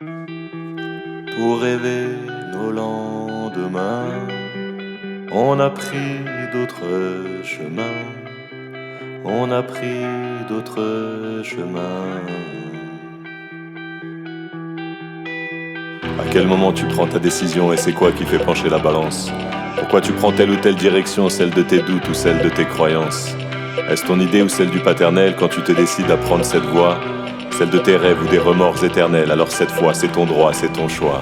Pour rêver nos lendemains, on a pris d'autres chemins. On a pris d'autres chemins. À quel moment tu prends ta décision et c'est quoi qui fait pencher la balance? Pourquoi tu prends telle ou telle direction, celle de tes doutes ou celle de tes croyances? Est-ce ton idée ou celle du paternel quand tu te décides à prendre cette voie? Celle de tes rêves ou des remords éternels? Alors cette fois, c'est ton droit, c'est ton choix.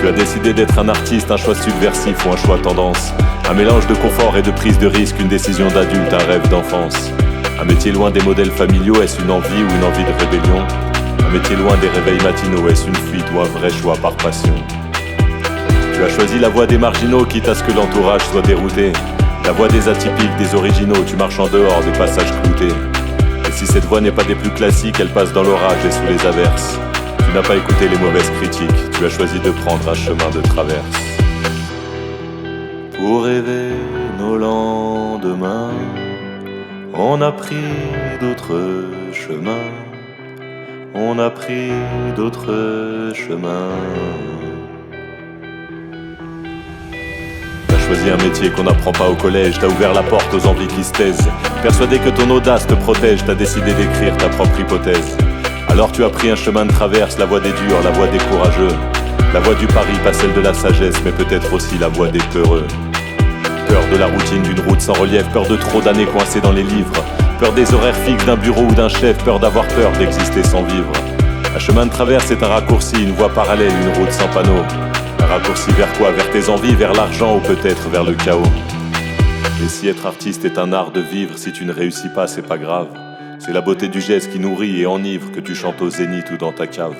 Tu as décidé d'être un artiste, un choix subversif ou un choix tendance. Un mélange de confort et de prise de risque, une décision d'adulte, un rêve d'enfance. Un métier loin des modèles familiaux, est-ce une envie ou une envie de rébellion? Un métier loin des réveils matinaux, est-ce une fuite ou un vrai choix par passion? Tu as choisi la voie des marginaux, quitte à ce que l'entourage soit dérouté. La voie des atypiques, des originaux, tu marches en dehors des passages cloutés. Et si cette voie n'est pas des plus classiques, elle passe dans l'orage et sous les averses. Tu n'as pas écouté les mauvaises critiques, tu as choisi de prendre un chemin de traverse. Pour rêver nos lendemains, on a pris d'autres chemins. On a pris d'autres chemins. T'as choisi un métier qu'on n'apprend pas au collège. T'as ouvert la porte aux envies qui se taisent. Persuadé que ton audace te protège, t'as décidé d'écrire ta propre hypothèse. Alors tu as pris un chemin de traverse, la voie des durs, la voie des courageux. La voie du pari, pas celle de la sagesse, mais peut-être aussi la voie des peureux. Peur de la routine d'une route sans relief, peur de trop d'années coincées dans les livres. Peur des horaires fixes d'un bureau ou d'un chef, peur d'avoir peur d'exister sans vivre. Un chemin de traverse est un raccourci, une voie parallèle, une route sans panneau. Un raccourci vers quoi? Vers tes envies, vers l'argent ou peut-être vers le chaos. Et si être artiste est un art de vivre, si tu ne réussis pas, c'est pas grave. C'est la beauté du geste qui nourrit et enivre, que tu chantes au zénith ou dans ta cave.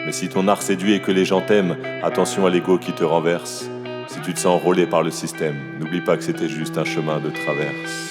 Mais si ton art séduit et que les gens t'aiment, attention à l'ego qui te renverse. Si tu te sens enrôlé par le système, n'oublie pas que c'était juste un chemin de traverse.